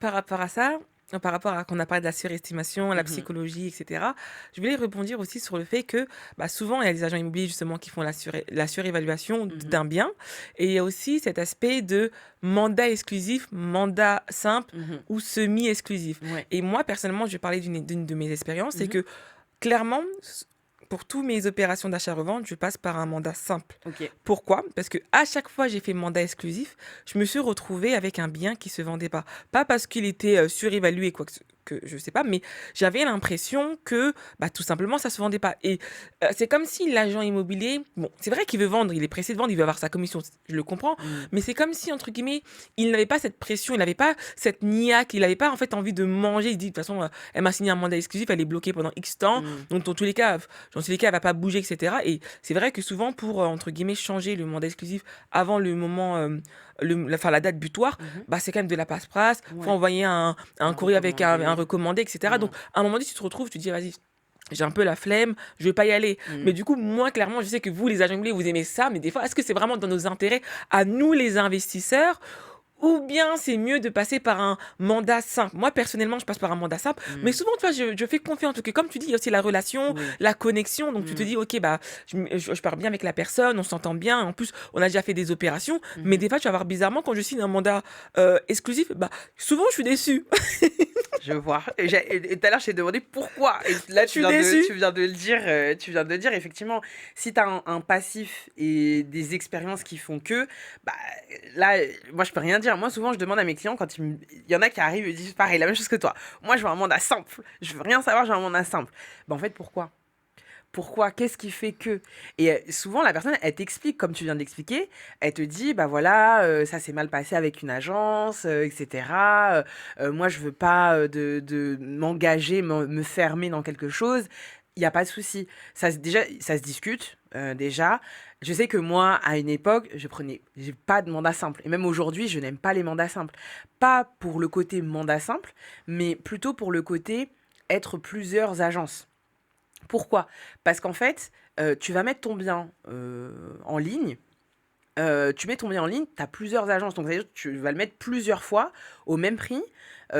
par rapport à ça, par rapport à qu'on a parlé de la surestimation, la Mmh. psychologie, et cetera, je voulais rebondir aussi sur le fait que, bah, souvent, il y a des agents immobiliers justement qui font la surévaluation Mmh. d'un bien et il y a aussi cet aspect de mandat exclusif, mandat simple Mmh. ou semi-exclusif Ouais. et moi, personnellement, je vais parler d'une de mes expériences, c'est Mmh. que clairement, pour tous mes opérations d'achat-revente, je passe par un mandat simple. OK. Pourquoi? Parce que à chaque fois j'ai fait mandat exclusif, je me suis retrouvée avec un bien qui se vendait pas. Pas parce qu'il était, surévalué quoi que je sais pas, mais j'avais l'impression que, bah, tout simplement ça se vendait pas et c'est comme si l'agent immobilier, bon, c'est vrai qu'il veut vendre, il est pressé de vendre, il veut avoir sa commission, je le comprends, Mmh. mais c'est comme si entre guillemets, il n'avait pas cette pression, il n'avait pas cette niaque, il n'avait pas en fait envie de manger. Il dit: «De toute façon, elle m'a signé un mandat exclusif, elle est bloquée pendant X temps, Mmh. donc dans tous les cas, elle va pas bouger et cetera» et c'est vrai que souvent pour, entre guillemets «changer le mandat exclusif» avant le moment, la date butoir, Mmh. bah, c'est quand même de la paperasse. Faut Ouais. envoyer un Un courrier avec un recommandé. recommandé et cetera. Mmh. Donc à un moment donné, tu te retrouves, tu te dis: «Vas-y, j'ai un peu la flemme, je vais pas y aller». Mmh. Mais du coup, moi, clairement, je sais que vous, les agents immobiliers, vous aimez ça, mais des fois, est-ce que c'est vraiment dans nos intérêts à nous, les investisseurs? Ou bien c'est mieux de passer par un mandat simple. Moi, personnellement, je passe par un mandat simple, mais Mmh. souvent, tu vois, je fais confiance. Parce que comme tu dis, il y a aussi la relation, Oui. la connexion. Donc, tu te Mmh. dis, OK, bah, je pars bien avec la personne, on s'entend bien. En plus, on a déjà fait des opérations. Mais Mmh. des fois, tu vas voir bizarrement, quand je signe un mandat exclusif, bah, souvent, je suis déçue. Je vois. Et tout à l'heure, je t'ai demandé pourquoi. Et là, Je suis déçue. tu viens de le dire. Tu viens de le dire. Effectivement, si tu as un passif et des expériences qui font que, bah, là, moi, je peux rien dire. Moi, souvent, je demande à mes clients quand il y en a qui arrivent et disent pareil, la même chose que toi. Moi, je veux un mandat simple. Je veux rien savoir, je veux un mandat simple. Bah, en fait, pourquoi? Pourquoi? Qu'est-ce qui fait que? Et souvent, la personne, elle t'explique, comme tu viens de l'expliquer, elle te dit, bah voilà, ça s'est mal passé avec une agence, etc. Moi, je veux pas de m'engager, me fermer dans quelque chose. Il n'y a pas de souci. Déjà, ça se discute, déjà. Je sais que moi, à une époque, j'ai pas de mandat simple. Et même aujourd'hui, je n'aime pas les mandats simples. Pas pour le côté mandat simple, mais plutôt pour le côté être plusieurs agences. Pourquoi? Parce qu'en fait, tu vas mettre ton bien, en ligne, tu mets ton bien en ligne, tu as plusieurs agences, donc ça veut dire que tu vas le mettre plusieurs fois au même prix,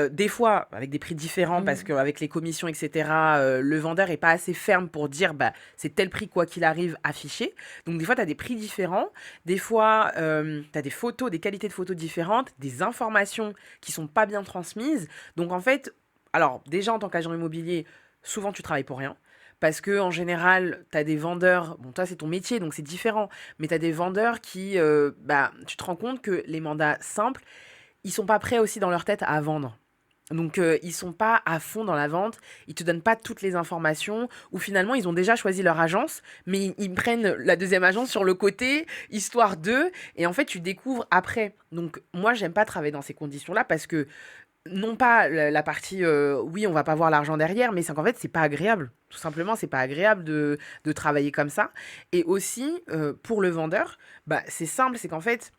des fois avec des prix différents parce Mm. qu'avec les commissions et cetera, le vendeur est pas assez ferme pour dire: «Bah, c'est tel prix quoi qu'il arrive affiché». Donc des fois, tu as des prix différents, des fois, tu as des photos, des qualités de photos différentes, des informations qui sont pas bien transmises. Donc en fait, alors déjà en tant qu'agent immobilier, souvent tu travailles pour rien. Parce que en général, tu as des vendeurs, bon toi c'est ton métier donc c'est différent, mais tu as des vendeurs qui, bah, tu te rends compte que les mandats simples, ils sont pas prêts aussi dans leur tête à vendre. Donc ils sont pas à fond dans la vente, ils te donnent pas toutes les informations, ou finalement ils ont déjà choisi leur agence, mais ils prennent la deuxième agence sur le côté, histoire d'eux, et en fait tu découvres après. Donc moi j'aime pas travailler dans ces conditions-là parce que non pas la partie, oui, on va pas voir l'argent derrière, mais c'est qu'en fait, c'est pas agréable. Tout simplement, c'est pas agréable de travailler comme ça. Et aussi, pour le vendeur, bah, c'est simple, c'est qu'en fait,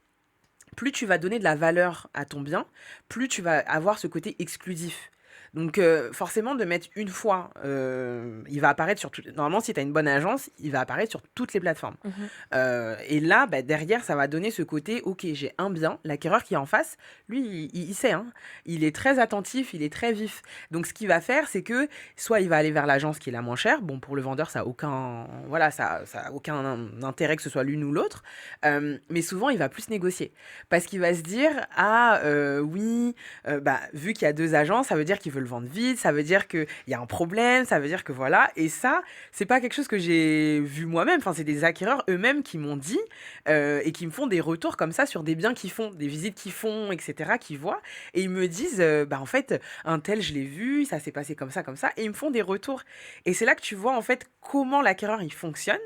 plus tu vas donner de la valeur à ton bien, plus tu vas avoir ce côté exclusif. Donc forcément, de mettre une fois, il va apparaître sur toutes. Normalement, si tu as une bonne agence, il va apparaître sur toutes les plateformes. Mhm. Et là, bah, derrière, ça va donner ce côté, ok, j'ai un bien. L'acquéreur qui est en face, lui, il sait, hein. Il est très attentif, il est très vif. Donc, ce qu'il va faire, c'est que soit il va aller vers l'agence qui est la moins chère. Bon, pour le vendeur, ça a aucun, voilà, ça a aucun intérêt que ce soit l'une ou l'autre. Mais souvent, il va plus négocier parce qu'il va se dire, ah oui, bah, vu qu'il y a deux agences, ça veut dire qu'ils veulent vendre vite, ça veut dire qu'il y a un problème, ça veut dire que voilà. Et ça, c'est pas quelque chose que j'ai vu moi-même. Enfin, c'est des acquéreurs eux-mêmes qui m'ont dit et qui me font des retours comme ça sur des biens qu'ils font, des visites qu'ils font, etc., qu'ils voient. Et ils me disent, bah en fait, un tel, je l'ai vu, ça s'est passé comme ça, comme ça. Et ils me font des retours. Et c'est là que tu vois en fait comment l'acquéreur il fonctionne.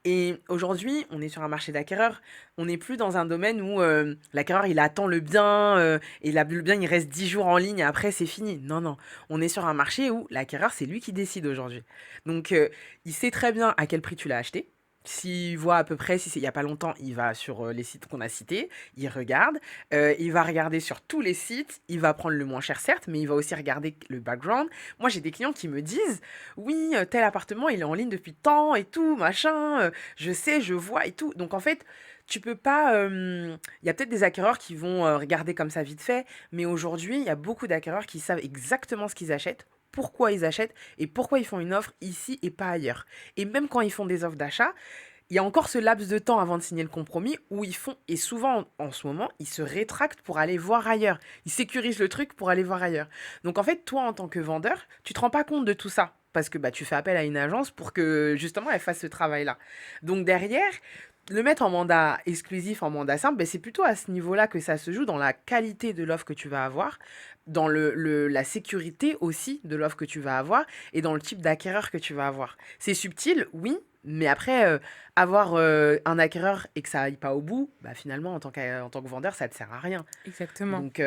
Et aujourd'hui, on est sur un marché d'acquéreurs. On n'est plus dans un domaine où l'acquéreur il attend le bien et le bien il reste 10 jours en ligne et après c'est fini. Non, non. On est sur un marché où l'acquéreur c'est lui qui décide aujourd'hui. Donc il sait très bien à quel prix tu l'as acheté. S'il voit à peu près, si c'est il n'y a pas longtemps, il va sur les sites qu'on a cités, il regarde, il va regarder sur tous les sites, il va prendre le moins cher certes, mais il va aussi regarder le background. Moi j'ai des clients qui me disent, oui, tel appartement il est en ligne depuis tant et tout, machin, je sais, je vois et tout. Donc en fait, Tu peux pas. Il y a peut-être des acquéreurs qui vont regarder comme ça vite fait, mais aujourd'hui, il y a beaucoup d'acquéreurs qui savent exactement ce qu'ils achètent, pourquoi ils achètent et pourquoi ils font une offre ici et pas ailleurs. Et même quand ils font des offres d'achat, il y a encore ce laps de temps avant de signer le compromis où ils font, et souvent en ce moment, ils se rétractent pour aller voir ailleurs. Ils sécurisent le truc pour aller voir ailleurs. Donc en fait, toi, en tant que vendeur, tu te rends pas compte de tout ça. Parce que bah, tu fais appel à une agence pour que justement elle fasse ce travail-là. Donc derrière, le mettre en mandat exclusif, en mandat simple, ben, c'est plutôt à ce niveau-là que ça se joue, dans la qualité de l'offre que tu vas avoir, dans la sécurité aussi de l'offre que tu vas avoir et dans le type d'acquéreur que tu vas avoir. C'est subtil, oui, mais après, avoir un acquéreur et que ça aille pas au bout, bah, finalement, en tant que vendeur, ça ne te sert à rien. Exactement. Donc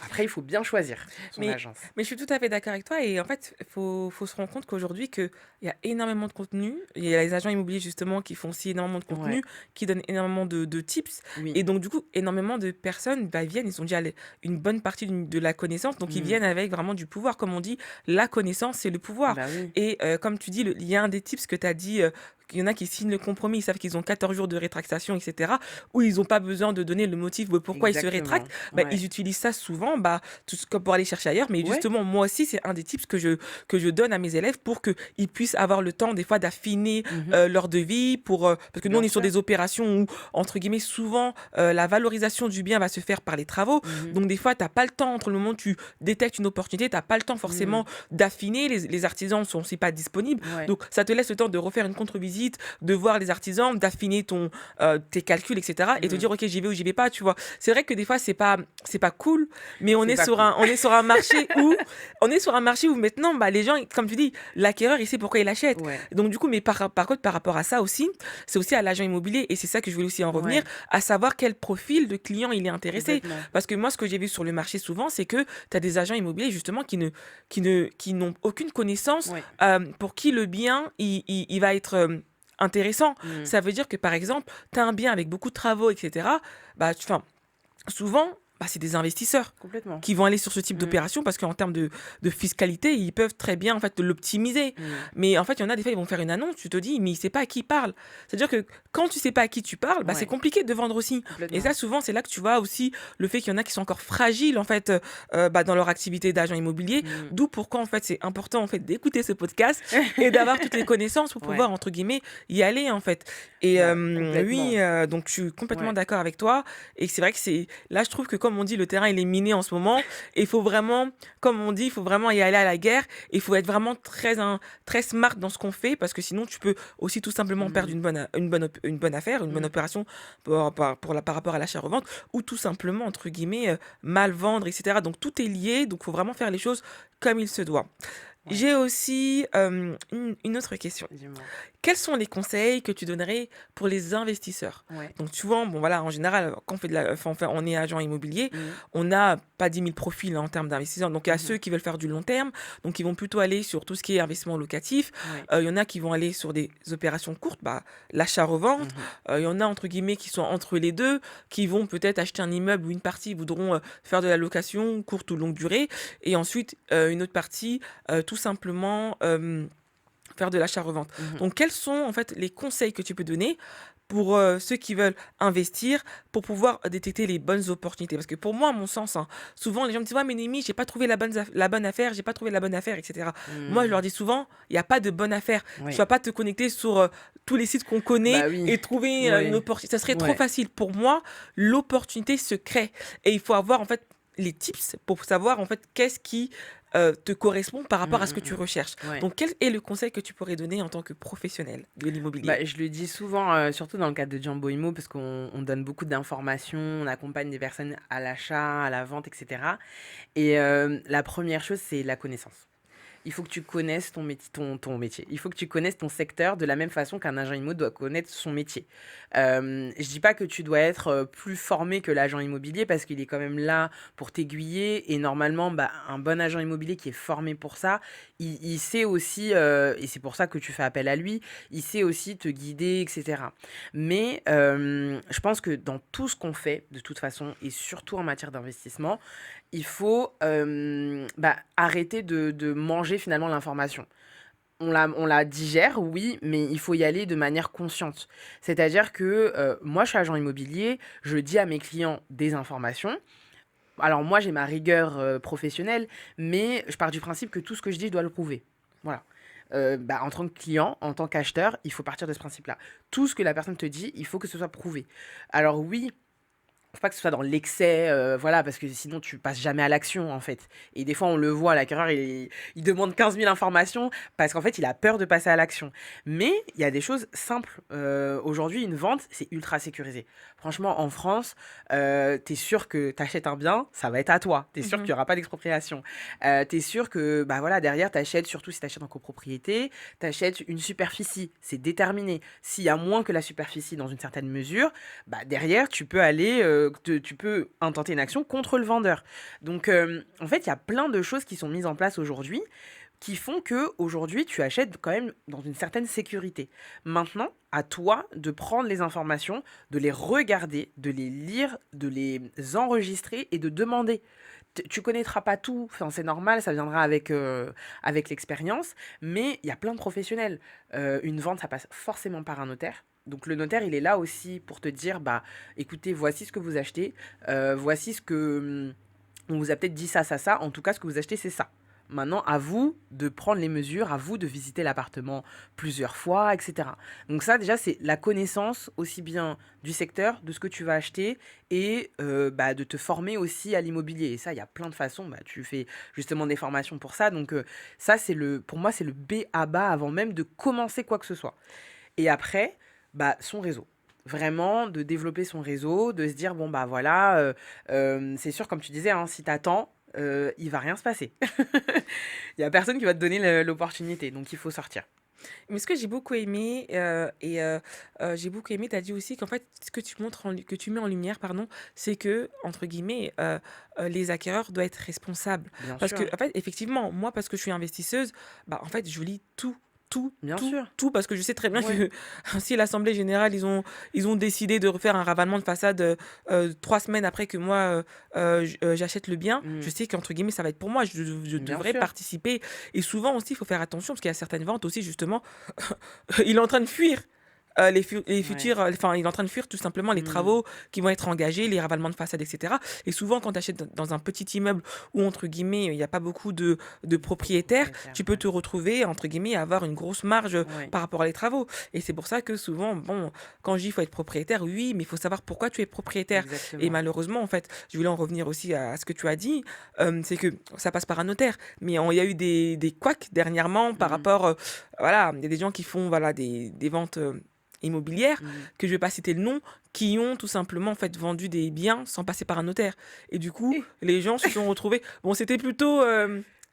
après, il faut bien choisir son Mais, agence. mais je suis tout à fait d'accord avec toi. Et en fait, faut se rendre compte qu'aujourd'hui, il y a énormément de contenu. Il y a les agents immobiliers, justement, qui font aussi énormément de Ouais, contenu, qui donnent énormément de tips. oui. Et donc, du coup, énormément de personnes bah, viennent, ils ont déjà une bonne partie de la connaissance. Donc, ils Mm. viennent avec vraiment du pouvoir. Comme on dit, la connaissance, c'est le pouvoir. Bah oui. Et comme tu dis, il y a un des tips que tu as dit. Il y en a qui signent le compromis, ils savent qu'ils ont 14 jours de rétractation, etc., où ils n'ont pas besoin de donner le motif de pourquoi ils se rétractent. Exactement. Bah, Ouais. ils utilisent ça souvent bah, comme pour aller chercher ailleurs. Mais Ouais. justement, moi aussi, c'est un des tips que je donne à mes élèves pour qu'ils puissent avoir le temps, des fois, d'affiner Mhm. leur devis. Parce que nous, on Bien est sur sûr. des opérations où, entre guillemets, souvent, la valorisation du bien va se faire par les travaux. Mhm. Donc, des fois, tu n'as pas le temps, entre le moment où tu détectes une opportunité, tu n'as pas le temps Mm. forcément d'affiner. Les artisans ne sont aussi pas disponibles. Ouais. Donc, ça te laisse le temps de refaire une contre-visite, de voir les artisans, d'affiner tes calculs, etc. Et te Mm. dire, OK, j'y vais ou j'y vais pas, tu vois. C'est vrai que des fois, c'est pas cool, mais C'est pas cool. on est sur un marché où, on est sur un marché où maintenant, bah, les gens, comme tu dis, l'acquéreur, il sait pourquoi il achète. Ouais. Donc, du coup, mais par contre, par rapport à ça aussi, c'est aussi à l'agent immobilier, et c'est ça que je voulais aussi en revenir, Ouais. à savoir quel profil de client il est intéressé. Complètement. Parce que moi, ce que j'ai vu sur le marché souvent, c'est que tu as des agents immobiliers, justement, qui n'ont aucune connaissance Ouais. pour qui le bien, il va être intéressant. Mm. Ça veut dire que, par exemple, tu as un bien avec beaucoup de travaux, etc. Bah, souvent, bah, c'est des investisseurs Complètement. qui vont aller sur ce type Mm. d'opération parce qu'en termes de fiscalité, ils peuvent très bien en fait l'optimiser. Mm. Mais en fait, il y en a des fois, ils vont faire une annonce, tu te dis, mais il ne sait pas à qui il parle. C'est-à-dire que quand tu ne sais pas à qui tu parles, bah, c'est Ouais. compliqué de vendre aussi. Et Complètement. ça, souvent, c'est là que tu vois aussi le fait qu'il y en a qui sont encore fragiles en fait bah, dans leur activité d'agent immobilier. Mm. D'où pourquoi en fait c'est important en fait d'écouter ce podcast et d'avoir toutes les connaissances pour Ouais. pouvoir entre guillemets y aller en fait. Et Bah, oui, complètement. donc je suis complètement Ouais. d'accord avec toi. Et c'est vrai que c'est là, je trouve que comme on dit, le terrain il est miné en ce moment. Et il faut vraiment, comme on dit, il faut vraiment y aller à la guerre. Et il faut être vraiment très smart dans ce qu'on fait parce que sinon tu peux aussi tout simplement perdre Mm. une bonne affaire, une bonne Mm. opération par rapport à l'achat-revente ou tout simplement, entre guillemets, mal vendre, etc. Donc tout est lié. Donc il faut vraiment faire les choses comme il se doit. Ouais. J'ai aussi une autre question. Dis-moi. Quels sont les conseils que tu donnerais pour les investisseurs? Ouais. Donc souvent, bon voilà, en général, quand on fait on est agent immobilier, Mm. on n'a pas 10 000 profils en termes d'investisseurs. Donc il y a Mhm. ceux qui veulent faire du long terme, donc ils vont plutôt aller sur tout ce qui est investissement locatif. Ouais. Il y en a qui vont aller sur des opérations courtes, bah, l'achat-revente. Mhm. Il y en a, entre guillemets, qui sont entre les deux, qui vont peut-être acheter un immeuble ou une partie voudront faire de la location courte ou longue durée. Et ensuite, une autre partie, tout simplement faire de l'achat-revente. Mhm. Donc, quels sont en fait les conseils que tu peux donner pour ceux qui veulent investir pour pouvoir détecter les bonnes opportunités? Parce que pour moi, à mon sens, hein, souvent les gens me disent ouais, mais Némi, j'ai pas trouvé la bonne affaire, j'ai pas trouvé la bonne affaire, etc. Moi, je Mm. leur dis souvent, il n'y a pas de bonne affaire. Tu Ouais. vas pas te connecter sur tous les sites qu'on connaît Bah oui. et trouver une Ouais. opportunité. Ça serait trop Ouais. facile. Pour moi, l'opportunité se crée et il faut avoir en fait les tips pour savoir en fait qu'est-ce qui te correspond par Mm, rapport à ce que tu mm, recherches. mm. Ouais. Donc, quel est le conseil que tu pourrais donner en tant que professionnel de l'immobilier? Bah, je le dis souvent, surtout dans le cadre de Jumbo Imo, parce qu'on donne beaucoup d'informations, on accompagne des personnes à l'achat, à la vente, etc. Et la première chose, c'est la connaissance. Il faut que tu connaisses ton métier. Il faut que tu connaisses ton secteur de la même façon qu'un agent immo doit connaître son métier. Je dis pas que tu dois être plus formé que l'agent immobilier parce qu'il est quand même là pour t'aiguiller. Et normalement, bah, un bon agent immobilier qui est formé pour ça, il sait aussi, et c'est pour ça que tu fais appel à lui, il sait aussi te guider, etc. Mais je pense que dans tout ce qu'on fait, de toute façon, et surtout en matière d'investissement, il faut arrêter de manger finalement l'information. On la digère, oui, mais il faut y aller de manière consciente. C'est-à-dire que moi, je suis agent immobilier, je dis à mes clients des informations. Alors moi, j'ai ma rigueur professionnelle, mais je pars du principe que tout ce que je dis, je dois le prouver. Voilà. En tant que client, en tant qu'acheteur, il faut partir de ce principe-là. Tout ce que la personne te dit, il faut que ce soit prouvé. Alors oui, faut pas que ce soit dans l'excès, voilà, parce que sinon tu passes jamais à l'action en fait. Et des fois on le voit, l'acquéreur il demande 15 000 informations parce qu'en fait il a peur de passer à l'action. Mais il y a des choses simples. Aujourd'hui une vente c'est ultra sécurisé. Franchement en France, t'es sûr que t'achètes un bien, ça va être à toi. T'es sûr qu'il Mhm. y aura pas d'expropriation. T'es sûr que bah voilà derrière t'achètes, surtout si t'achètes en copropriété, t'achètes une superficie, c'est déterminé. S'il y a moins que la superficie dans une certaine mesure, bah, derrière, tu peux aller, tu peux intenter une action contre le vendeur. Donc, en fait, il y a plein de choses qui sont mises en place aujourd'hui qui font que aujourd'hui tu achètes quand même dans une certaine sécurité. Maintenant, à toi de prendre les informations, de les regarder, de les lire, de les enregistrer et de demander. Tu connaîtras pas tout, enfin, c'est normal, ça viendra avec l'expérience, mais il y a plein de professionnels. Une vente, ça passe forcément par un notaire. Donc le notaire, il est là aussi pour te dire, bah, écoutez, voici ce que vous achetez, voici ce que on vous a peut-être dit ça, ça, ça. En tout cas, ce que vous achetez, c'est ça. Maintenant, à vous de prendre les mesures, à vous de visiter l'appartement plusieurs fois, etc. Donc ça, déjà, c'est la connaissance aussi bien du secteur, de ce que tu vas acheter et bah, de te former aussi à l'immobilier. Et ça, il y a plein de façons. Bah, tu fais justement des formations pour ça. Donc ça, pour moi, c'est le B à bas avant même de commencer quoi que ce soit. Et après, bah, son réseau. Vraiment, de développer son réseau, de se dire, bon, bah voilà, c'est sûr, comme tu disais, hein, si t'attends, il va rien se passer. Il y a personne qui va te donner l'opportunité, donc il faut sortir. Mais ce que j'ai beaucoup aimé, j'ai beaucoup aimé, tu as dit aussi qu'en fait, ce que tu montres que tu mets en lumière, pardon, c'est que, entre guillemets, les acquéreurs doivent être responsables. Bien Parce que, sûr, en fait, effectivement, moi, parce que je suis investisseuse, bah, en fait, je lis tout. Tout, bien tout, sûr. tout, parce que je sais très bien Ouais. que si l'Assemblée générale, ils ont décidé de refaire un ravalement de façade 3 semaines après que moi, j'achète le bien, je Mm, sais qu'entre guillemets, ça va être pour moi, je bien devrais sûr. participer. Et souvent aussi, il faut faire attention, parce qu'il y a certaines ventes aussi, justement, il est en train de fuir. Les Ouais. futurs, enfin, il est en train de fuir tout simplement les Mm, travaux qui vont être engagés, les ravalements de façade, etc. Et souvent, quand tu achètes dans un petit immeuble où, entre guillemets, il n'y a pas beaucoup de propriétaires, propriétaire, tu peux ouais. te retrouver, entre guillemets, à avoir une grosse marge Ouais, par rapport à les travaux. Et c'est pour ça que souvent, bon, quand je dis qu'il faut être propriétaire, oui, mais il faut savoir pourquoi tu es propriétaire. Et exactement. malheureusement, en fait, je voulais en revenir aussi à ce que tu as dit, c'est que ça passe par un notaire. Mais il y a eu des couacs dernièrement par Mm, rapport, voilà, il y a des gens qui font, voilà, des ventes immobilières, mm. que je vais pas citer le nom, qui ont tout simplement en fait vendu des biens sans passer par un notaire. Et du coup, Eh, les gens se sont retrouvés. Bon, c'était plutôt,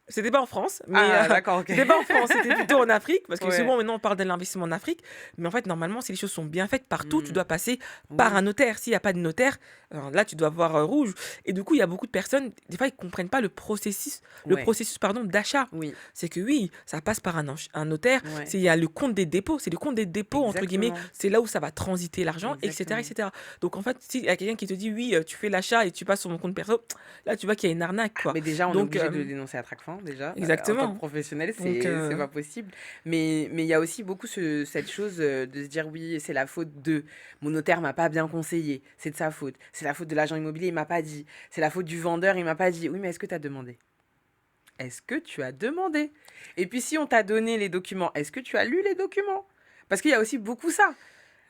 c'était pas en France, mais ah, d'accord, ok. c'était pas en France, c'était plutôt en Afrique, parce que Ouais. souvent maintenant on parle de l'investissement en Afrique, mais en fait normalement si les choses sont bien faites partout, tu Mm, dois passer par un oui, notaire. S'il n'y a pas de notaire, alors là tu dois voir rouge. Et du coup, il y a beaucoup de personnes, des fois ils comprennent pas le ouais, processus pardon d'achat. oui, C'est que oui, ça passe par un notaire. ouais. Il y a le compte des dépôts. C'est le compte des dépôts, entre guillemets. Exactement, C'est là où ça va transiter l'argent, etc., exactement. etc. Donc, en fait, s'il y a quelqu'un qui te dit, oui, tu fais l'achat et tu passes sur mon compte perso, là, tu vois qu'il y a une arnaque, quoi. Mais déjà, on est Donc, obligé de dénoncer à Tracfin, déjà. En tant que exactement. professionnel, Donc, c'est pas possible. Mais il y a aussi beaucoup cette chose de se dire, oui, c'est la faute de mon notaire m'a pas bien conseillé, c'est de sa faute. C'est la faute de l'agent immobilier, il m'a pas dit. C'est la faute du vendeur, il m'a pas dit. Oui, mais est-ce que tu as demandé? Est-ce que tu as demandé? Et puis si on t'a donné les documents, est-ce que tu as lu les documents? Parce qu'il y a aussi beaucoup ça.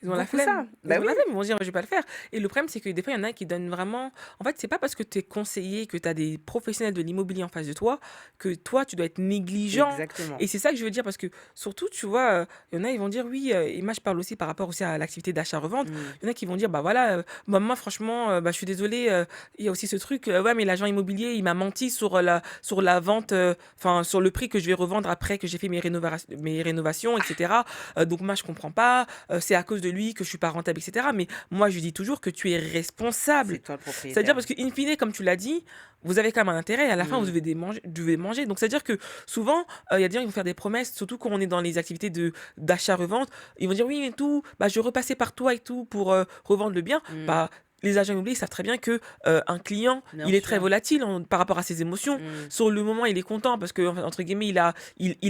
ils ont la Beaucoup flemme. ça. Ils Bah ont oui, la flemme, ils vont dire je vais pas le faire. Et le problème, c'est que des fois, il y en a qui donnent vraiment. En fait, c'est pas parce que tu es conseiller, que tu as des professionnels de l'immobilier en face de toi, que toi, tu dois être négligent. exactement. Et c'est ça que je veux dire, parce que surtout, tu vois, il y en a, ils vont dire oui, et moi, je parle aussi par rapport aussi à l'activité d'achat-revente. Mm, Il y en a qui vont dire bah voilà, bah, moi, franchement, bah, je suis désolée, il y a aussi ce truc, ouais, mais l'agent immobilier, il m'a menti sur la vente, enfin, sur le prix que je vais revendre après que j'ai fait mes rénovations, etc. Donc, moi, je comprends pas, c'est à cause de lui que je suis pas rentable, etc. Mais moi, je dis toujours que tu es c'est responsable. toi le C'est-à-dire propriétaire. parce que, in fine, comme tu l'as dit, vous avez quand même un intérêt et à la fin, Mm, vous devez manger. Donc, c'est-à-dire que souvent, il y a des gens qui vont faire des promesses, surtout quand on est dans les activités d'achat-revente. Ils vont dire oui, et tout, bah, je repassais par toi et tout pour revendre le bien. mm. Bah, les agents immobiliers savent très bien que un client, Bien il est très sûr. volatile par rapport à ses émotions. Mmh. Sur le moment, il est content parce que, entre guillemets, il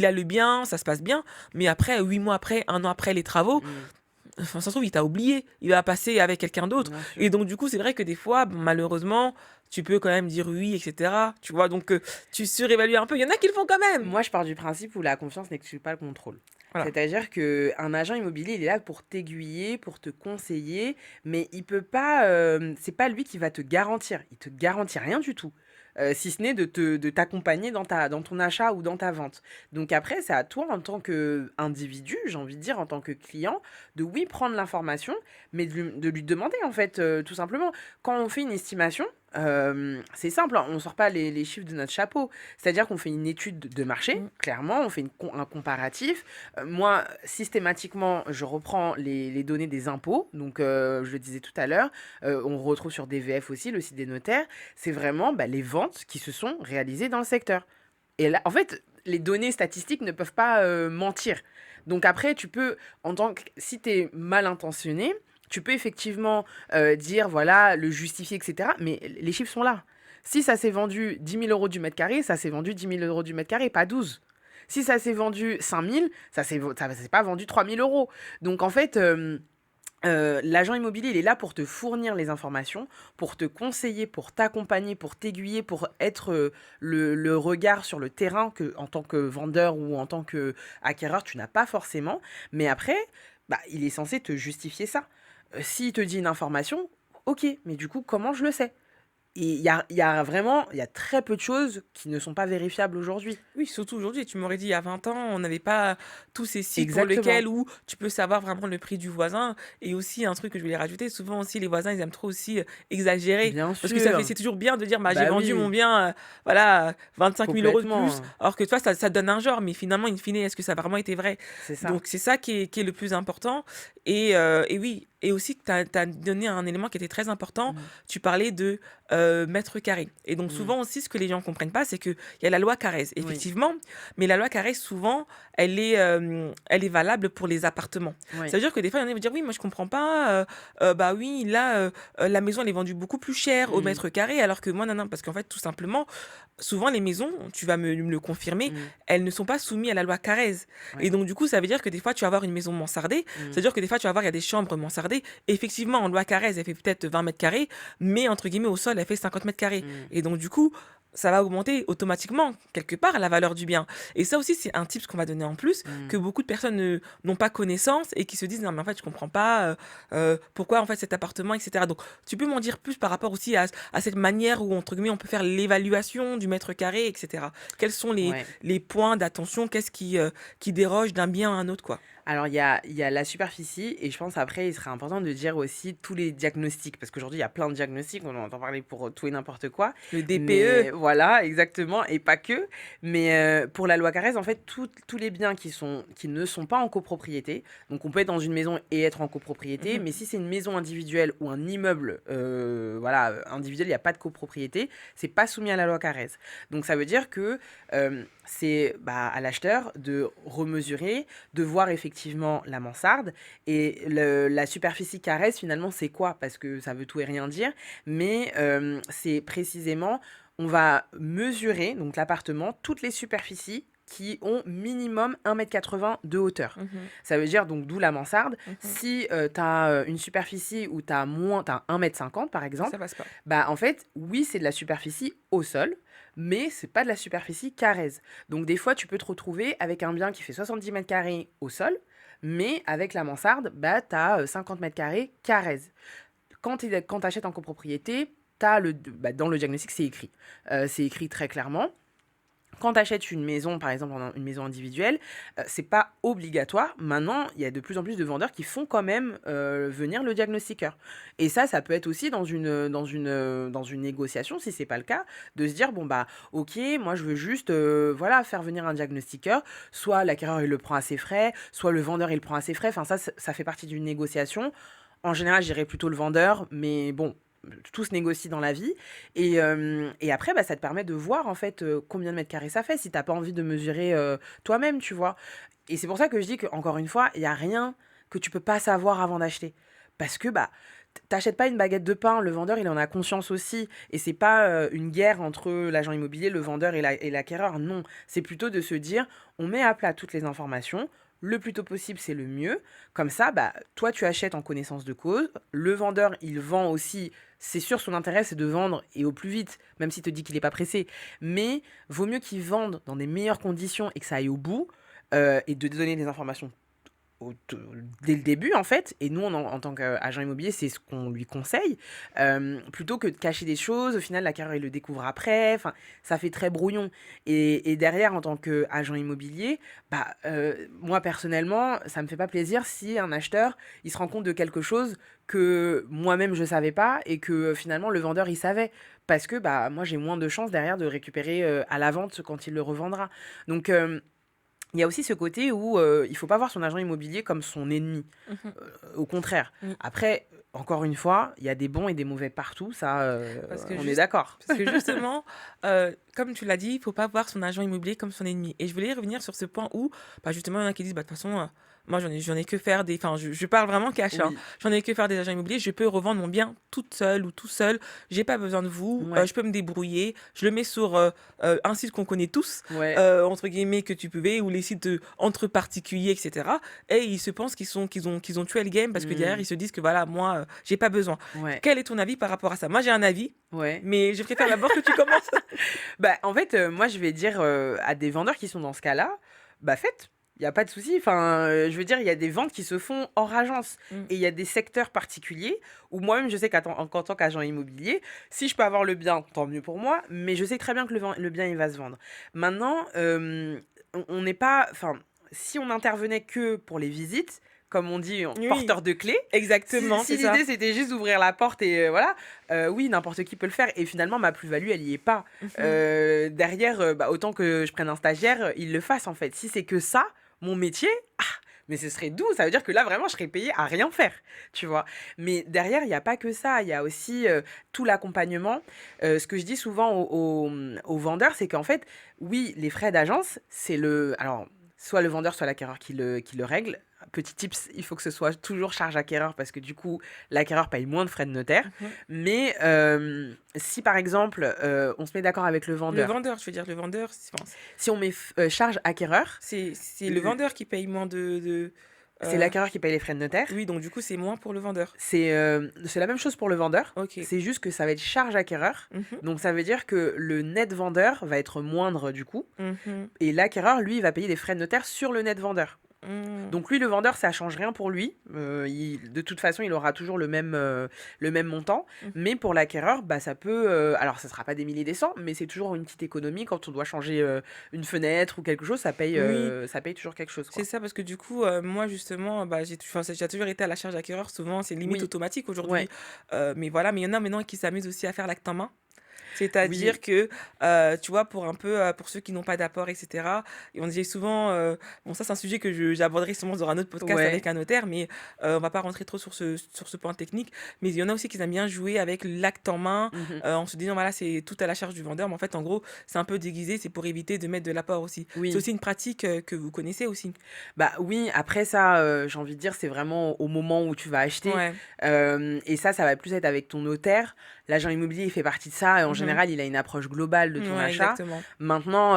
a le bien, ça se passe bien. Mais après, 8 mois après, 1 an après les travaux, Mmh. enfin, ça se trouve, il t'a oublié, il va passer avec quelqu'un d'autre. Bien sûr. Et donc, du coup, c'est vrai que des fois, bon, malheureusement, tu peux quand même dire oui, etc. Tu vois, donc tu surévalues un peu. Il y en a qui le font quand même. Moi, je pars du principe où la confiance n'exclut pas le contrôle. Voilà. C'est-à-dire qu'un agent immobilier, il est là pour t'aiguiller, pour te conseiller, mais il peut pas, c'est pas lui qui va te garantir. Il te garantit rien du tout. Si ce n'est de t'accompagner dans ton achat ou dans ta vente. Donc après, c'est à toi en tant qu'individu, j'ai envie de dire, en tant que client, de oui prendre l'information, mais de lui demander en fait, tout simplement. Quand on fait une estimation, c'est simple, hein, on sort pas les chiffres de notre chapeau. C'est-à-dire qu'on fait une étude de marché, Mm. clairement, on fait un comparatif. Moi, systématiquement, je reprends les données des impôts. Donc, je le disais tout à l'heure, on retrouve sur DVF aussi, le site des notaires. C'est vraiment bah, les ventes qui se sont réalisées dans le secteur. Et là, en fait, les données statistiques ne peuvent pas mentir. Donc après, tu peux, si tu es mal intentionné, tu peux effectivement dire, voilà, le justifier, etc. Mais les chiffres sont là. Si ça s'est vendu 10 000 € du mètre carré, ça s'est vendu 10 000 € du mètre carré, pas 12. Si ça s'est vendu 5 000, ça s'est pas vendu 3 000 €. Donc en fait, l'agent immobilier, il est là pour te fournir les informations, pour te conseiller, pour t'accompagner, pour t'aiguiller, pour être le regard sur le terrain que, en tant que vendeur ou en tant qu'acquéreur, tu n'as pas forcément. Mais après, bah, il est censé te justifier ça. S'il te dit une information, ok, mais du coup, comment je le sais? Et il y a très peu de choses qui ne sont pas vérifiables aujourd'hui. Oui, surtout aujourd'hui, tu m'aurais dit il y a 20 ans, on n'avait pas tous ces sites pour Exactement. lesquels où tu peux savoir vraiment le prix du voisin. Et aussi, un truc que je voulais rajouter, souvent aussi, les voisins, ils aiment trop aussi exagérer. Bien Parce que sûr. c'est toujours bien de dire, bah, j'ai Bah vendu mon oui, bien, voilà, 25 000 € de plus. complètement. Alors que toi, ça donne un genre, mais finalement, in fine, est-ce que ça a vraiment été vrai? C'est ça. Donc, c'est ça qui est le plus important. Et oui, et aussi, tu as donné un élément qui était très important. Mm, Tu parlais de mètre carré. Et donc, mm. souvent aussi, ce que les gens ne comprennent pas, c'est qu'il y a la loi Carrez, Oui, effectivement. Mais la loi Carrez, souvent, elle est valable pour les appartements. Ça oui. veut dire que des fois, il y en a qui vont dire, oui, moi, je comprends pas. Bah oui, là, la maison, elle est vendue beaucoup plus cher au Mm, mètre carré, alors que moi, non, non, parce qu'en fait, tout simplement, souvent, les maisons, tu vas me le confirmer, mm, elles ne sont pas soumises à la loi Carrez. Et ouais. donc, du coup, ça veut dire que des fois, tu vas avoir une maison mansardée. Ça Mm, veut dire que des fois, tu vas avoir, il y a des chambres mansardées. Effectivement, en loi Carrez, elle fait peut-être 20 mètres carrés, mais entre guillemets, au sol, elle fait 50 mètres carrés. mm, Et donc, du coup, ça va augmenter automatiquement, quelque part, la valeur du bien. Et ça aussi, c'est un tips qu'on va donner en plus, que mm. beaucoup de personnes n'ont pas connaissance et qui se disent, non, mais en fait, je comprends pas pourquoi, en fait, cet appartement, etc. Donc, tu peux m'en dire plus par rapport aussi à cette manière où, entre guillemets, on peut faire l'évaluation du mètre carré, etc. Quels sont Ouais. les points d'attention? Qu'est-ce qui déroge d'un bien à un autre, quoi? Alors, il y a la superficie et je pense après, il serait important de dire aussi tous les diagnostics parce qu'aujourd'hui, il y a plein de diagnostics, on en entend parler pour tout et n'importe quoi. Le DPE. Mais voilà, exactement, et pas que. Mais pour la loi Carrez, en fait, tous les biens qui ne sont pas en copropriété, donc on peut être dans une maison et être en copropriété, Mhm, mais si c'est une maison individuelle ou un immeuble voilà, individuel, il n'y a pas de copropriété, c'est pas soumis à la loi Carrez. Donc ça veut dire que c'est bah, à l'acheteur de remesurer, de voir effectivement la mansarde. Et la superficie caresse, finalement, c'est quoi? Parce que ça veut tout et rien dire. Mais c'est précisément, on va mesurer, donc l'appartement, toutes les superficies qui ont minimum 1,80 m de hauteur. mhm, Ça veut dire, donc d'où la mansarde, mhm. si tu as une superficie où tu as moins, t'as 1,50 m par Ça exemple, passe pas. bah en fait, oui, c'est de la superficie au sol, mais c'est pas de la superficie carrez. Donc des fois, tu peux te retrouver avec un bien qui fait 70 mètres carrés au sol, mais avec la mansarde, bah, tu as 50 mètres carrés carrez. Quand tu achètes en copropriété, bah, dans le diagnostic, c'est écrit. C'est écrit très clairement. Quand tu achètes une maison, par exemple, une maison individuelle, c'est pas obligatoire. Maintenant, il y a de plus en plus de vendeurs qui font quand même venir le diagnostiqueur. Et ça peut être aussi dans une négociation, si c'est pas le cas, de se dire bon bah ok, moi je veux juste voilà faire venir un diagnostiqueur. Soit l'acquéreur il le prend à ses frais, soit le vendeur il le prend à ses frais. Enfin ça fait partie d'une négociation. En général, j'irais plutôt le vendeur, mais bon, tout se négocie dans la vie. Et après, bah, ça te permet de voir en fait combien de mètres carrés ça fait si t'as pas envie de mesurer toi-même, tu vois. Et c'est pour ça que je dis qu'encore une fois, il n'y a rien que tu peux pas savoir avant d'acheter. Parce que bah, T'achètes pas une baguette de pain, le vendeur, il en a conscience aussi. Et c'est pas une guerre entre l'agent immobilier, le vendeur et l'acquéreur. Non, c'est plutôt de se dire, on met à plat toutes les informations. Le plus tôt possible, c'est le mieux. Comme ça, bah, toi, tu achètes en connaissance de cause. Le vendeur, il vend aussi. C'est sûr, son intérêt, c'est de vendre et au plus vite, même s'il te dit qu'il n'est pas pressé. Mais vaut mieux qu'il vende dans des meilleures conditions et que ça aille au bout et de donner des informations au- dès le début en fait, et nous en tant qu'agent immobilier c'est ce qu'on lui conseille, plutôt que de cacher des choses, au final l'acquéreur il le découvre après, enfin ça fait très brouillon, et derrière en tant qu'agent immobilier, bah moi personnellement ça me fait pas plaisir si un acheteur il se rend compte de quelque chose que moi-même je savais pas et que finalement le vendeur il savait, parce que bah moi j'ai moins de chances derrière de récupérer à la vente quand il le revendra. Donc il y a aussi ce côté où il faut pas voir son agent immobilier comme son ennemi. Mhm. Au contraire. Mm. Après, encore une fois, il y a des bons et des mauvais partout, ça, Parce que on est juste, d'accord. parce que justement, comme tu l'as dit, il faut pas voir son agent immobilier comme son ennemi. Et je voulais revenir sur ce point où, bah, justement, il y en a qui disent, bah, de toute façon, moi, j'en ai que faire des... Enfin, je parle vraiment cash, hein. Oui, J'en ai que faire des agents immobiliers. Je peux revendre mon bien toute seule ou tout seul. J'ai pas besoin de vous. ouais, Je peux me débrouiller. Je le mets sur un site qu'on connaît tous, ouais, entre guillemets, que tu pouvais, ou les sites entre particuliers, etc. Et ils se pensent qu'ils ont tué le game parce que derrière, mm, ils se disent que voilà, moi, j'ai pas besoin. ouais, Quel est ton avis par rapport à ça? Moi, j'ai un avis, ouais. mais je préfère d'abord que tu commences. Bah, en fait, moi, je vais dire à des vendeurs qui sont dans ce cas-là, bah faites. Il n'y a pas de souci. Enfin, je veux dire, il y a des ventes qui se font hors agence. Mm. Et il y a des secteurs particuliers où moi-même, je sais qu'en tant qu'agent immobilier, si je peux avoir le bien, tant mieux pour moi. Mais je sais très bien que le bien, il va se vendre. Maintenant, on n'est pas... Enfin, si on intervenait que pour les visites, comme on dit, Oui, porteur de clés, exactement, si c'est ça. l'idée c'était juste d'ouvrir la porte et voilà, oui, n'importe qui peut le faire. Et finalement, ma plus-value, elle y est pas. Mhm. Derrière, bah, autant que je prenne un stagiaire, il le fasse en fait. Si c'est que ça, mon métier, ah, mais ce serait doux. Ça veut dire que là, vraiment, je serais payée à rien faire, tu vois. Mais derrière, il n'y a pas que ça. Il y a aussi tout l'accompagnement. Ce que je dis souvent aux vendeurs, c'est qu'en fait, oui, les frais d'agence, c'est le. Alors, soit le vendeur, soit l'acquéreur qui le règle. Petit tips, il faut que ce soit toujours charge acquéreur parce que du coup, l'acquéreur paye moins de frais de notaire. Mhm. Mais si par exemple, on se met d'accord avec le Le vendeur, vendeur, je veux dire, le vendeur, enfin, si on met charge acquéreur, c'est le l- vendeur qui paye moins c'est euh, l'acquéreur qui paye les frais de notaire. oui, donc du coup, c'est moins pour le vendeur. C'est la même chose pour le vendeur. Ok. C'est juste que ça va être charge acquéreur. Mhm. Donc ça veut dire que le net vendeur va être moindre du coup. Mhm. Et l'acquéreur, lui, il va payer des frais de notaire sur le net vendeur. Mhm. Donc lui, le vendeur, ça change rien pour lui. De toute façon, il aura toujours le même montant. Mais pour l'acquéreur, bah, ça peut... alors, ça sera pas des milliers des cents, mais c'est toujours une petite économie. Quand on doit changer une fenêtre ou quelque chose, Oui, ça paye toujours quelque chose, c'est quoi. ça, parce que du coup, moi, justement, bah, enfin, j'ai toujours été à la charge d'acquéreur. Souvent, c'est limite Oui, automatique aujourd'hui. ouais, Mais voilà, mais il y en a maintenant qui s'amusent aussi à faire l'acte en main. C'est-à-dire oui, que, tu vois, pour un peu, pour ceux qui n'ont pas d'apport, etc. Et on disait souvent, bon, ça c'est un sujet que j'aborderai sûrement dans un autre podcast avec ouais. un notaire, mais on va pas rentrer trop sur ce point technique. Mais il y en a aussi qui aiment bien jouer avec l'acte en main, Mhm. en se disant, voilà, c'est tout à la charge du vendeur. Mais en fait, en gros, c'est un peu déguisé, c'est pour éviter de mettre de l'apport aussi. C'est Oui. aussi une pratique que vous connaissez aussi. Bah oui, après ça, j'ai envie de dire, c'est vraiment au moment où tu vas acheter. Ouais. Et ça va plus être avec ton notaire. L'agent immobilier, il fait partie de ça. Et en Mhm. général, il a une approche globale de ton Ouais, achat. exactement. Maintenant,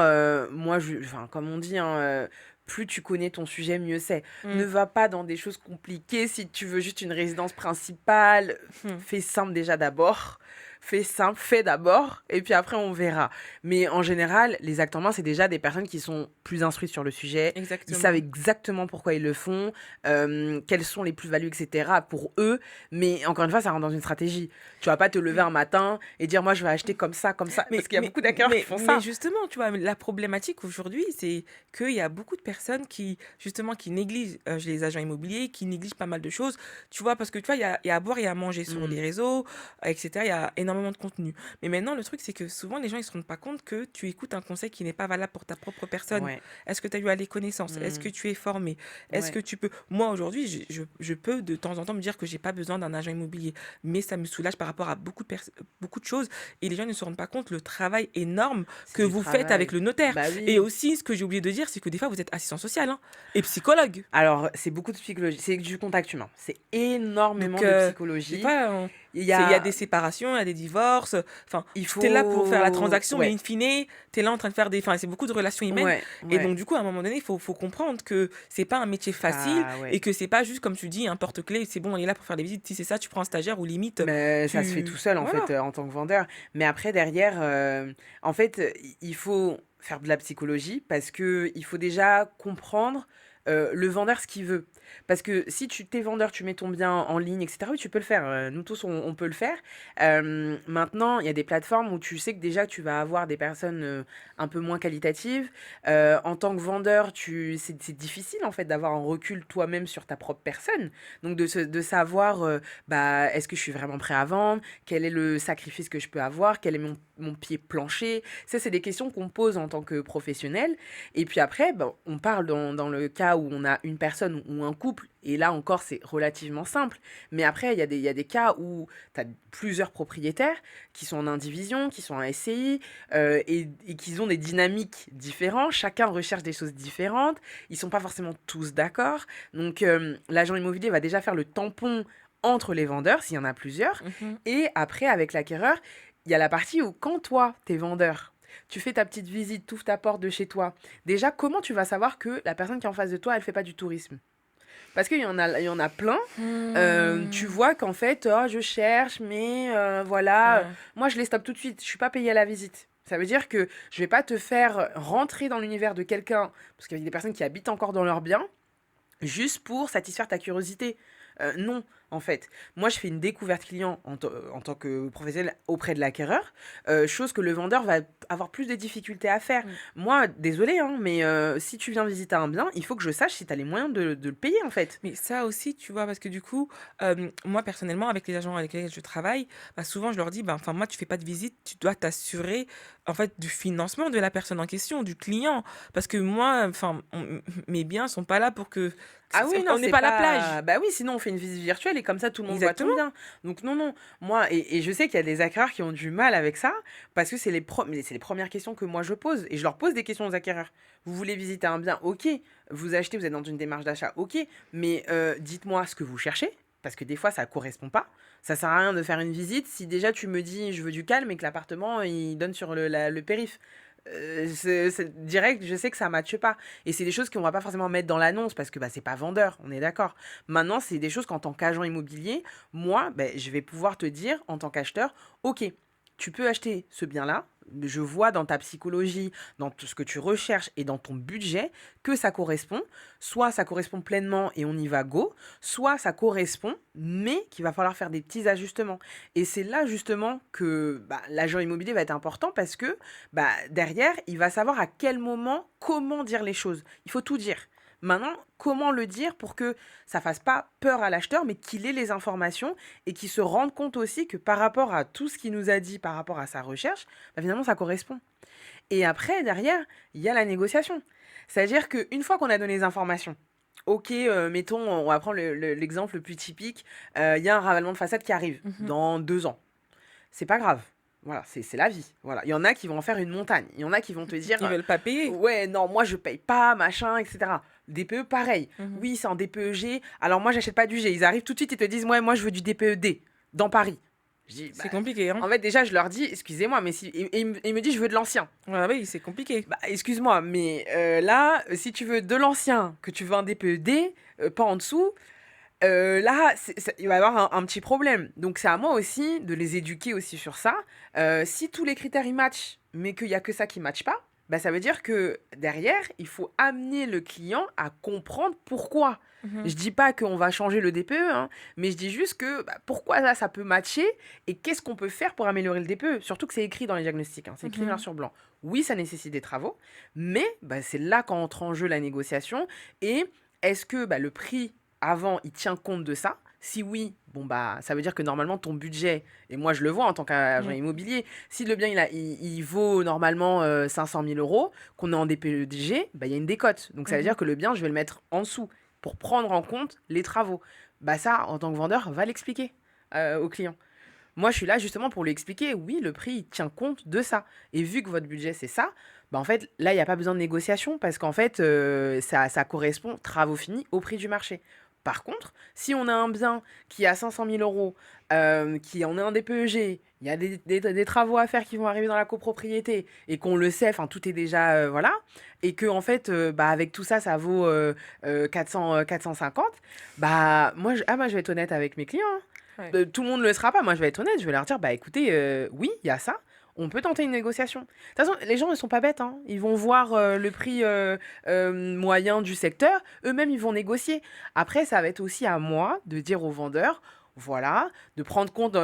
moi, enfin, comme on dit, hein, plus tu connais ton sujet, mieux c'est. Ne Mm. va pas dans des choses compliquées. Si tu veux juste une résidence principale, Mhm. fais simple déjà d'abord. Fais simple, fais d'abord, et puis après on verra. Mais en général, les actes en main, c'est déjà des personnes qui sont plus instruites sur le sujet. Ils savent Exactement. exactement pourquoi ils le font, quelles sont les plus-values, etc. pour eux. Mais encore une fois, ça rentre dans une stratégie. Tu vas pas te lever un matin et dire, moi, je vais acheter comme ça. Parce qu'il y a beaucoup d'acquéreurs qui font Mais ça. justement, tu vois, la problématique aujourd'hui, c'est qu'il y a beaucoup de personnes qui, justement, qui négligent les agents immobiliers, qui négligent pas mal de choses. Tu vois, parce que tu vois, il y a à boire et à manger sur les Mm. réseaux, etc. Il y a énormément énormément de contenu. Mais maintenant, le truc, c'est que souvent, les gens, ils se rendent pas compte que tu écoutes un conseil qui n'est pas valable pour ta propre personne. Ouais. Est-ce que tu as eu à les connaissances? Est-ce Mmh. que tu es formé? Est-ce que Ouais. tu peux... Moi, aujourd'hui, je peux de temps en temps me dire que j'ai pas besoin d'un agent immobilier, mais ça me soulage par rapport à beaucoup de choses. Et les gens ne se rendent pas compte le travail énorme C'est que du vous faites avec travail. le notaire. Bah Et oui. aussi, ce que j'ai oublié de dire, c'est que des fois, vous êtes assistant social, hein, et psychologue. Alors, c'est beaucoup de psychologie, c'est du contact humain. C'est Donc, énormément de des psychologie. fois, Il y il y a des a séparations, il y a des divorces. Enfin, il tu es là pour faire la faut transaction, mais ouais, in fine, tu es là en train de faire des... Enfin, c'est beaucoup de relations humaines. ouais, Et ouais. donc, du coup, à un moment donné, faut comprendre que c'est pas un métier facile Ça ouais. et que c'est pas juste, comme tu dis, un porte-clés. C'est bon, on est là pour faire des visites. Si c'est ça, tu prends un stagiaire ou limite, Mais ça se fait tout tu... seul, en Voilà. fait, en tant que vendeur. Mais après, derrière, en fait, il faut faire de la psychologie parce que il faut déjà comprendre, le vendeur, ce qu'il veut. Parce que si tu es vendeur, tu mets ton bien en ligne et cetera, oui, tu peux le faire, nous tous, on peut le faire. Maintenant, il y a des plateformes où tu sais que déjà tu vas avoir des personnes, un peu moins qualitatives. En tant que vendeur, c'est difficile, en fait, d'avoir un recul toi-même sur ta propre personne. Donc de savoir, bah, est-ce que je suis vraiment prêt à vendre? Quel est le sacrifice que je peux avoir? Quel est mon pied plancher? Ça, c'est des questions qu'on pose en tant que professionnel. Et puis après, ben, on parle dans le cas où on a une personne ou un couple, et là encore, c'est relativement simple. Mais après, il y a des cas où tu as plusieurs propriétaires qui sont en indivision, qui sont en SCI, et qui ont des dynamiques différentes. Chacun recherche des choses différentes. Ils sont pas forcément tous d'accord. Donc, l'agent immobilier va déjà faire le tampon entre les vendeurs, s'il y en a plusieurs. Mhm. Et après, avec l'acquéreur, il y a la partie où quand toi, t'es vendeur, tu fais ta petite visite, tu ouvres ta porte de chez toi. Déjà, comment tu vas savoir que la personne qui est en face de toi, elle fait pas du tourisme? Parce il y en a plein. Tu Hmm. vois qu'en fait, oh, je cherche, mais voilà, Ouais. moi je les stoppe tout de suite. Je suis pas payée à la visite. Ça veut dire que je vais pas te faire rentrer dans l'univers de quelqu'un, parce qu'il y a des personnes qui habitent encore dans leur bien, juste pour satisfaire ta curiosité. Non, en fait. Moi, je fais une découverte client en tant que professionnel auprès de l'acquéreur, chose que le vendeur va avoir plus de difficultés à faire. Mm. Moi, désolé, hein, mais si tu viens visiter un bien, il faut que je sache si tu as les moyens de le payer, en fait. Mais ça aussi, tu vois, parce que du coup, moi personnellement, avec les agents avec lesquels je travaille, bah, souvent je leur dis, bah, enfin moi, tu fais pas de visite, tu dois t'assurer en fait du financement de la personne en question, du client, parce que moi, enfin, mes biens sont pas là pour que Ah oui, non, on n'est c'est pas à la plage. pas. Bah oui, sinon on fait une visite virtuelle et comme ça tout le monde voit ton Exactement. bien. Donc non, non. Moi, et je sais qu'il y a des acquéreurs qui ont du mal avec ça parce que mais c'est les premières questions que moi je pose. Et je leur pose des questions aux acquéreurs. Vous voulez visiter un bien? Ok. Vous achetez, vous êtes dans une démarche d'achat? Ok. Mais dites-moi ce que vous cherchez. Parce que des fois, ça correspond pas. Ça sert à rien de faire une visite si déjà tu me dis je veux du calme et que l'appartement il donne sur le périph'. C'est direct, je sais que ça matche pas. Et c'est des choses qu'on va pas forcément mettre dans l'annonce parce que bah, c'est pas vendeur, on est d'accord. Maintenant, c'est des choses qu'en tant qu'agent immobilier, moi, ben, je vais pouvoir te dire en tant qu'acheteur, ok, tu peux acheter ce bien-là. Je vois dans ta psychologie, dans tout ce que tu recherches et dans ton budget que ça correspond. Soit ça correspond pleinement et on y va go, soit ça correspond, mais qu'il va falloir faire des petits ajustements. Et c'est là justement que bah, l'agent immobilier va être important parce que bah, derrière, il va savoir à quel moment, comment dire les choses. Il faut tout dire. Maintenant, comment le dire pour que ça fasse pas peur à l'acheteur, mais qu'il ait les informations et qu'il se rende compte aussi que par rapport à tout ce qu'il nous a dit, par rapport à sa recherche, bah, finalement, ça correspond. Et après, derrière, il y a la négociation. C'est-à-dire qu'une fois qu'on a donné les informations, ok, mettons, on va prendre l'exemple le plus typique, il y a un ravalement de façade qui arrive Mhm. dans 2 ans. C'est pas grave. Voilà, c'est la vie. Voilà. Il y en a qui vont en faire une montagne. Il y en a qui vont te dire Ils veulent pas payer. ouais, non, moi je paye pas, machin, etc. DPE, pareil. Mhm. Oui, c'est en DPEG. Alors moi, j'achète pas du G. Ils arrivent tout de suite et te disent, ouais, moi je veux du DPED dans Paris. Je dis, bah, C'est compliqué, hein. en fait, déjà, je leur dis, excusez-moi, mais si. Et il me dit, je veux de l'ancien. Ouais, oui, c'est compliqué. Bah, excuse-moi, mais là, si tu veux de l'ancien, que tu veux un DPED, pas en dessous, là, il va y avoir un petit problème. Donc, c'est à moi aussi de les éduquer aussi sur ça. Si tous les critères ils matchent, mais qu'il n'y a que ça qui ne matche pas, bah, ça veut dire que derrière, il faut amener le client à comprendre pourquoi. Mhm. Je dis pas qu'on va changer le DPE, hein, mais je dis juste que bah, pourquoi là ça peut matcher et qu'est-ce qu'on peut faire pour améliorer le DPE. Surtout que c'est écrit dans les diagnostics, hein, c'est écrit noir Mhm. sur blanc. Oui, ça nécessite des travaux, mais bah, c'est là qu'entre en jeu la négociation et est-ce que bah, le prix avant il tient compte de ça? Si oui, bon bah ça veut dire que normalement ton budget, et moi je le vois en tant qu'agent Mmh. immobilier, si le bien il vaut normalement 500 000 euros, qu'on est en DPEG, bah il y a une décote. Donc ça veut Mmh. dire que le bien, je vais le mettre en dessous pour prendre en compte les travaux. Bah ça, en tant que vendeur, va l'expliquer au client. Moi, je suis là justement pour lui expliquer, oui, le prix, il tient compte de ça. Et vu que votre budget, c'est ça, bah en fait, là, il n'y a pas besoin de négociation parce qu'en fait, ça correspond, travaux finis, au prix du marché. Par contre, si on a un bien qui est à 500 000 euros, qui en est un DPEG, il y a des travaux à faire qui vont arriver dans la copropriété et qu'on le sait, enfin, tout est déjà, voilà, et que en fait, bah, avec tout ça, ça vaut 450, bah, moi, je vais être honnête avec mes clients, hein. Ouais. Tout le monde ne le sera pas. Moi, je vais être honnête, je vais leur dire, bah écoutez, oui, il y a ça. On peut tenter une négociation. De toute façon, les gens ne sont pas bêtes, hein. Ils vont voir le prix moyen du secteur. Eux-mêmes, ils vont négocier. Après, ça va être aussi à moi de dire aux vendeurs, voilà, de prendre compte,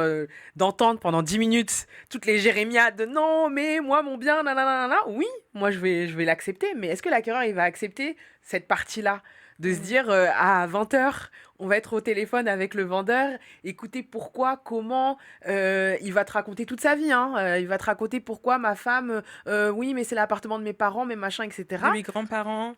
d'entendre pendant 10 minutes toutes les jérémiades de non, mais moi, mon bien, nanana. Oui, moi, je vais l'accepter. Mais est-ce que l'acquéreur, il va accepter cette partie-là? De se Mmh. dire à 20 h, on va être au téléphone avec le vendeur, écouter pourquoi, comment, il va te raconter toute sa vie, hein, il va te raconter pourquoi ma femme, oui, mais c'est l'appartement de mes parents, mes machins, De etc. mes grands-parents.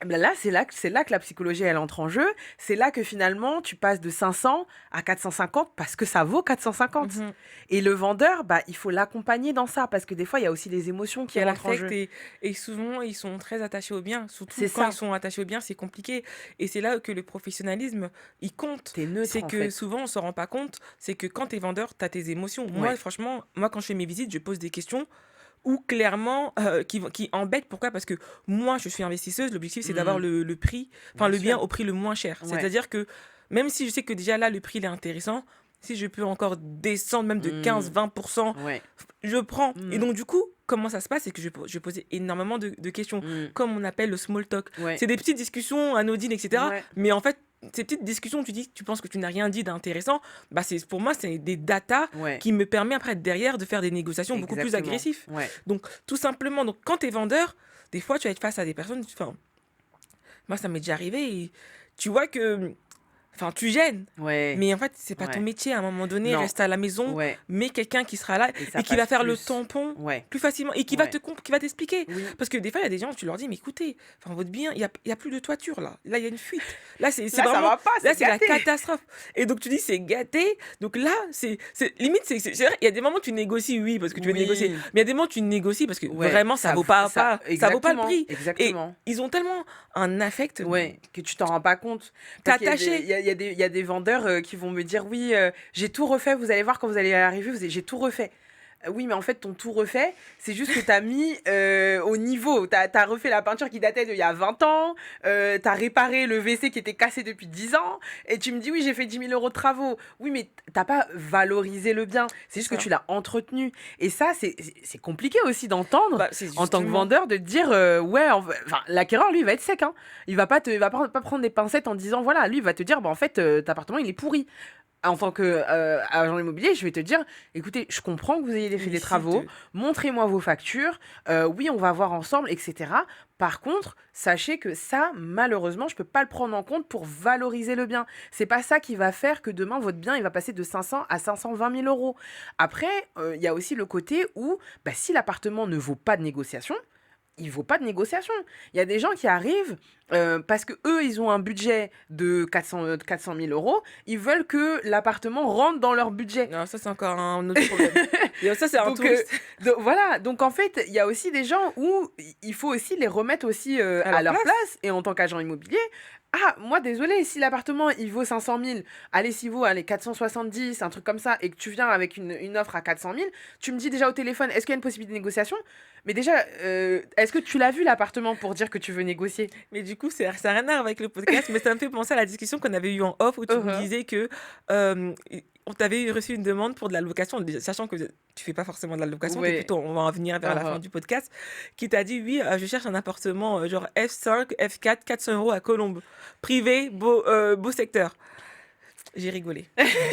Ben là, c'est là que la psychologie, elle entre en jeu. C'est là que finalement, tu passes de 500 à 450 parce que ça vaut 450. Mmh. Et le vendeur, bah, il faut l'accompagner dans ça parce que des fois, il y a aussi les émotions qui Qui rentrent en l'affectent jeu. et souvent ils sont très attachés au bien. Surtout C'est quand ils ça. sont attachés au bien, c'est compliqué et c'est là que le professionnalisme, il compte. T'es neutre C'est en que fait. souvent on s'en rend pas compte, c'est que quand tu es vendeur, tu as tes émotions. Moi Ouais. franchement, moi quand je fais mes visites, je pose des questions ou clairement, qui embêtent. Pourquoi? Parce que moi, je suis investisseuse, l'objectif, c'est d'avoir Hmm, le prix, enfin bien le bien sûr. au prix le moins cher. Ouais. C'est-à-dire que même si je sais que déjà là, le prix, il est intéressant, si je peux encore descendre même de Hmm, 15-20, ouais. je prends. Et Hmm, donc du coup, comment ça se passe? C'est que je vais poser énormément de questions, hmm, comme on appelle le small talk. ouais. C'est des petites discussions anodines, etc. Ouais. Mais en fait, ces petites discussions où tu penses que tu n'as rien dit d'intéressant, bah pour moi, c'est des datas Ouais. qui me permet après derrière de faire des négociations beaucoup plus Exactement. agressives. Ouais. Donc tout simplement, donc quand tu es vendeur, des fois tu vas être face à des personnes, enfin, moi ça m'est déjà arrivé, et tu vois que, enfin, tu gênes. Ouais. Mais en fait, c'est pas ton Ouais. métier. À un moment donné, Non. reste à la maison, Ouais. mais quelqu'un qui sera là Et ça et qui va passe faire le plus. tampon Ouais. plus facilement et Ouais. qui va t'expliquer. Oui. Parce que des fois, il y a des gens, tu leur dis, mais écoutez, enfin, votre bien, il y a plus de toiture là. Là, il y a une fuite. Là, c'est Là, ça vraiment, va pas, là, c'est c'est la gâté. catastrophe. Et donc, tu dis, c'est gâté. Donc là, limite, c'est vrai, il y a des moments où tu négocies, oui, parce que tu veux négocier. Oui. Mais il y a des moments où tu négocies parce que Ouais. vraiment, ça vaut pas, ça vaut pas le Exactement. prix. Et Exactement. ils ont tellement un affect Ouais, que tu t'en rends pas compte. t'es Parce qu'il y a des, attaché. il y a des vendeurs qui vont me dire, oui, j'ai tout refait, vous allez voir quand vous allez arriver, j'ai tout refait. Oui, mais en fait, ton tout refait, c'est juste que t'as mis au niveau. T'as refait la peinture qui datait d'il y a 20 ans, t'as réparé le WC qui était cassé depuis 10 ans, et tu me dis, oui, j'ai fait 10 000 euros de travaux. Oui, mais t'as pas valorisé le bien, c'est C'est juste que ça. tu l'as entretenu. Et ça, c'est compliqué aussi d'entendre Bah, c'est en tant que justement. vendeur de te dire, ouais, enfin, l'acquéreur, lui, il va être sec, hein. Il va pas prendre des pincettes en disant, voilà, lui, il va te dire, bah, en fait, ton appartement, il est pourri. En tant que agent immobilier, je vais te dire, écoutez, je comprends que vous ayez fait des Félicite. travaux, montrez-moi vos factures, oui, on va voir ensemble, etc. Par contre, sachez que ça, malheureusement, je peux pas le prendre en compte pour valoriser le bien. C'est pas ça qui va faire que demain, votre bien, il va passer de 500 à 520 000 euros. Après, il y a aussi le côté où, bah, si l'appartement ne vaut pas de négociation, il vaut pas de négociation. Il y a des gens qui arrivent parce que eux, ils ont un budget de 400 000 euros. Ils veulent que l'appartement rentre dans leur budget. Non, ça, c'est encore un autre problème. Et ça, c'est un Donc, touriste voilà. Donc, en fait, il y a aussi des gens où il faut aussi les remettre aussi à à leur leur place. place. Et en tant qu'agent immobilier, ah, moi, désolé, si l'appartement, il vaut 500 000, allez, s'il vaut, allez, 470, un truc comme ça, et que tu viens avec une offre à 400 000, tu me dis déjà au téléphone, est-ce qu'il y a une possibilité de négociation? Mais déjà, est-ce que tu l'as vu, l'appartement, pour dire que tu veux négocier? Mais du coup, ça n'a rien à voir avec le podcast, mais ça me fait penser à la discussion qu'on avait eue en off où tu me Uhum. disais que on t'avait reçu une demande pour de la location, sachant que tu fais pas forcément de la location, t'es Ouais. plutôt, on va en venir vers la fin Uhum. du podcast, qui t'a dit oui, je cherche un appartement genre F5, F4, 400 € à Colombes, privé, beau secteur. J'ai rigolé.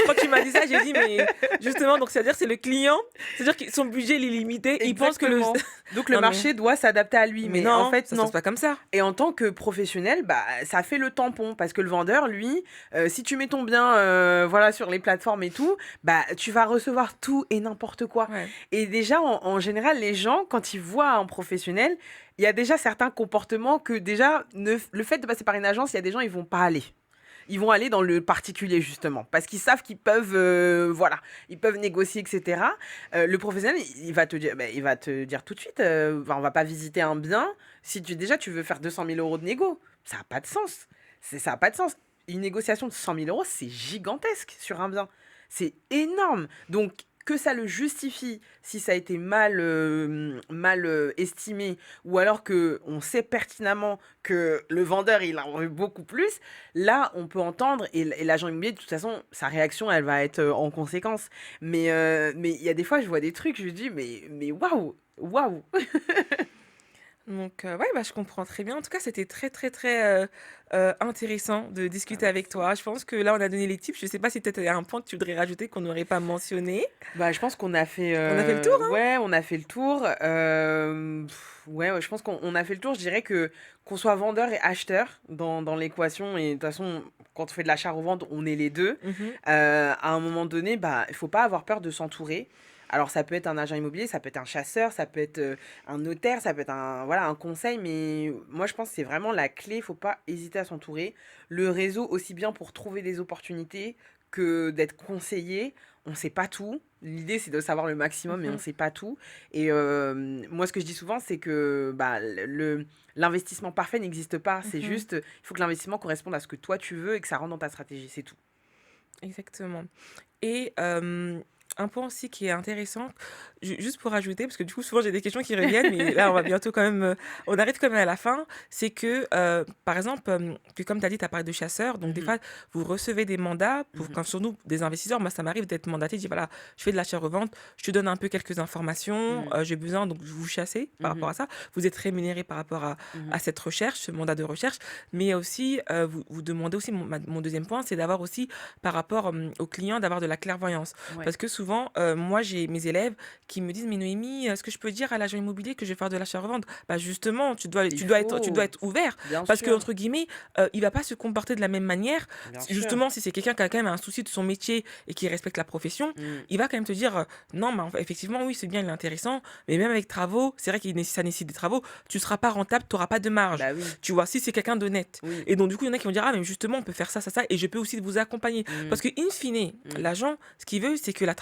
Quand tu m'as dit ça, j'ai dit, mais justement, donc c'est-à-dire c'est le client, c'est-à-dire que son budget il est limité, il pense que le... Exactement. Donc le Non mais, marché doit s'adapter à lui, mais mais en non, fait ça se passe non. pas comme ça. Et en tant que professionnel, bah ça fait le tampon parce que le vendeur, lui, si tu mets ton bien, voilà, sur les plateformes et tout, bah tu vas recevoir tout et n'importe quoi. Ouais. Et déjà, en général, les gens, quand ils voient un professionnel, il y a déjà certains comportements que déjà, le fait de passer par une agence, il y a des gens, ils vont pas aller. Ils vont aller dans le particulier justement parce qu'ils savent qu'ils peuvent voilà, ils peuvent négocier, etc. Le professionnel, il va te dire, ben, il va te dire tout de suite, on va pas visiter un bien si tu veux faire 200 000 € de négo. Ça n'a pas de sens. Ça a pas de sens. Une négociation de 100 000 €, c'est gigantesque sur un bien. C'est énorme. Donc que ça le justifie si ça a été mal estimé, ou alors que on sait pertinemment que le vendeur il en veut beaucoup plus, là on peut entendre, et l'agent immobilier de toute façon sa réaction elle va être en conséquence. Mais il y a des fois je vois des trucs, je me dis mais waouh, waouh. Donc, ouais, bah, je comprends très bien. En tout cas, c'était très, très, très intéressant de Ah, discuter avec merci. toi. Je pense que là, on a donné les tips. Je sais pas si peut-être il y a un point que tu voudrais rajouter qu'on n'aurait pas mentionné. Bah, je pense qu'on a fait, On a fait le tour, hein? ouais, on a fait le tour. Ouais, ouais, je pense qu'on a fait le tour. Je dirais que qu'on soit vendeur et acheteur dans l'équation, et de toute façon, quand on fait de l'achat-revente, on est les deux. Mhm, À un moment donné, bah, il faut pas avoir peur de s'entourer. Alors, ça peut être un agent immobilier, ça peut être un chasseur, ça peut être un notaire, ça peut être voilà, un conseil, mais moi, je pense que c'est vraiment la clé. Il faut pas hésiter à s'entourer. Le réseau, aussi bien pour trouver des opportunités que d'être conseillé. On ne sait pas tout. L'idée, c'est de savoir le maximum, mais on ne mhm, sait pas tout. Et moi, ce que je dis souvent, c'est que bah, l'investissement parfait n'existe pas. C'est mhm. juste, il faut que l'investissement corresponde à ce que toi, tu veux et que ça rentre dans ta stratégie. C'est tout. Exactement. Et un point aussi qui est intéressant, juste pour ajouter, parce que du coup, souvent j'ai des questions qui reviennent, mais là, on va bientôt quand même, on arrive quand même à la fin, c'est que, par exemple, que comme tu as dit, tu as parlé de chasseurs, donc des Mhm, fois, vous recevez des mandats, pour, mhm, quand sur nous, des investisseurs, moi, ça m'arrive d'être mandaté, je dis, voilà, je fais de l'achat-revente, je te donne un peu quelques informations, mhm, j'ai besoin, donc vous chassez par rapport mhm, à ça, vous êtes rémunéré par rapport mhm. à cette recherche, ce mandat de recherche, mais aussi, vous demandez aussi, mon deuxième point, c'est d'avoir aussi, par rapport aux clients, d'avoir de la clairvoyance. Ouais. Parce que souvent, moi, j'ai mes élèves qui me disent, mais Noémie, est-ce que je peux dire à l'agent immobilier que je vais faire de l'achat-revente? Bah justement, Il tu dois faut, être ouvert. bien Parce que, sûr, entre guillemets, il va pas se comporter de la même manière. bien sûr. Justement, si c'est quelqu'un qui a quand même un souci de son métier et qui respecte la profession, Mhm, il va quand même te dire, non, mais effectivement, oui, c'est bien, il est intéressant, mais même avec travaux, c'est vrai que ça nécessite des travaux, tu seras pas rentable, tu n'auras pas de marge. bah oui, Tu vois, si c'est quelqu'un d'honnête. oui. Et donc, du coup, il y en a qui vont dire, ah, mais justement, on peut faire ça, ça, ça, et je peux aussi vous accompagner. Mhm, Parce que, in fine, mhm. l'agent, ce qu'il veut, c'est que la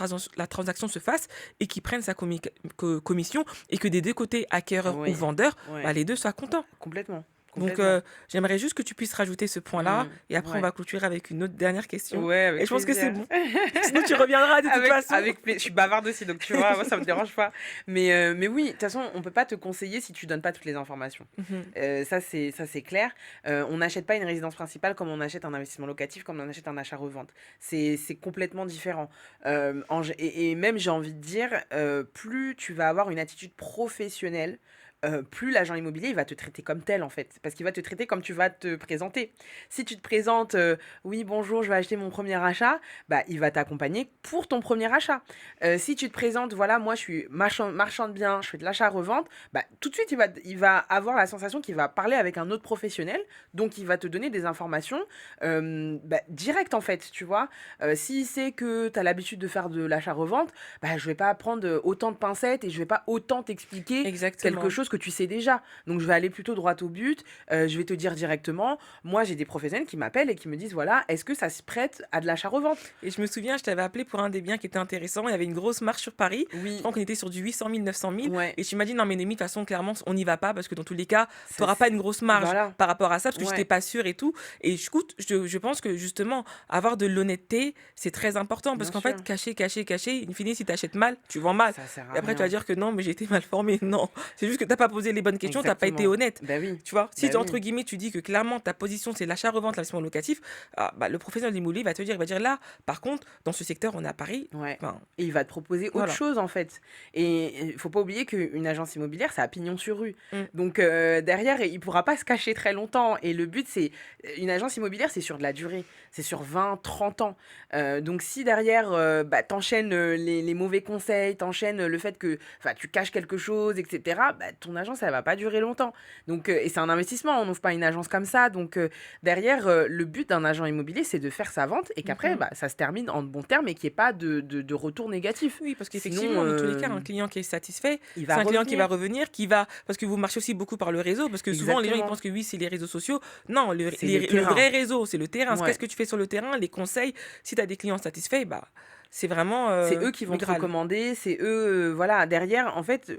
transaction se fasse et qu'il prenne sa commission et que des deux côtés, acquéreur ou Oui, vendeur, bah, ouais, les deux soient contents. complètement, Donc, complètement. j'aimerais juste que tu puisses rajouter ce point-là Mhm, et après, on ouais. va clôturer avec une autre dernière question. Ouais, Et avec je pense que c'est plaisir. bon. Sinon, tu reviendras de toute façon. Je suis bavarde aussi, donc tu vois, moi ça me dérange pas. Mais oui, de toute façon, on peut pas te conseiller si tu donnes pas toutes les informations. Mhm, Ça c'est clair. On n'achète pas une résidence principale comme on achète un investissement locatif, comme on achète un achat-revente. C'est complètement différent. Et même, j'ai envie de dire, plus tu vas avoir une attitude professionnelle, plus l'agent immobilier il va te traiter comme tel en fait, parce qu'il va te traiter comme tu vas te présenter. Si tu te présentes, oui bonjour, je vais acheter mon premier achat, bah il va t'accompagner pour ton premier achat. Si tu te présentes, voilà, moi je suis marchand de biens, je fais de l'achat-revente, bah tout de suite il va avoir la sensation qu'il va parler avec un autre professionnel, donc il va te donner des informations bah, directes en fait, tu vois. S'il sait que tu as l'habitude de faire de l'achat-revente, bah je vais pas prendre autant de pincettes et je vais pas autant t'expliquer quelque exactement. chose que tu sais déjà. Donc je vais aller plutôt droit au but, je vais te dire directement, moi j'ai des professionnels qui m'appellent et qui me disent, voilà, est-ce que ça se prête à de l'achat-revente? Et je me souviens, je t'avais appelé pour un des biens qui était intéressant. Il y avait une grosse marche sur Paris. Je Oui, crois qu'on était sur du 800 000, 900 000. ouais, Et tu m'as dit, non, mais Némi, de toute façon, clairement, on n'y va pas parce que dans tous les cas, tu ça, n'auras pas une grosse marge voilà, par rapport à ça parce que j'étais ouais, pas sûre et tout. Et écoute, je pense que justement, avoir de l'honnêteté, c'est très important parce bien qu'en sûr, fait, cacher, in fine, si tu achètes mal, tu vends mal. ça sert Et à après, tu vas rien. dire que non, mais j'ai été mal formé. Non, c'est juste que tu n'as pas posé les bonnes questions, t'as pas été Exactement. honnête. Bah oui, Tu vois? Si, bah entre oui. guillemets, tu dis que clairement ta position, c'est l'achat-revente, l'investissement locatif, bah, le professionnel de l'immobilier va te dire, il va dire là, par contre, dans ce secteur, on est à Paris, Ouais. enfin, Et il va te proposer autre voilà. chose en fait. Et il faut pas oublier qu'une agence immobilière, ça a pignon sur rue. Mm. Donc derrière, il pourra pas se cacher très longtemps. Et le but, c'est une agence immobilière, c'est sur de la durée. C'est sur 20, 30 ans. Donc si derrière, bah, t'enchaînes les mauvais conseils, t'enchaînes le fait que enfin, tu caches quelque chose, etc., bah, ton agence, elle va pas durer longtemps. Donc, et c'est un investissement, on n'ouvre pas une agence comme ça. Donc derrière, le but d'un agent immobilier, c'est de faire sa vente et qu'après, Mhm. bah, ça se termine en bon terme et qu'il n'y ait pas de retour négatif. Oui, parce Sinon, qu'effectivement, dans tous les cas, un client qui est satisfait, il c'est va un client qui va revenir. revenir, parce que vous marchez aussi beaucoup par le réseau, parce que souvent les gens ils Exactement. pensent que oui, c'est les réseaux sociaux. Non, C'est le le terrain. vrai réseau, c'est le terrain. Qu'est-ce Ouais. que tu fais sur le terrain, les conseils. Si tu as des clients satisfaits, bah, c'est vraiment C'est eux qui le vont te Graal. recommander, c'est eux, voilà. Derrière, en fait,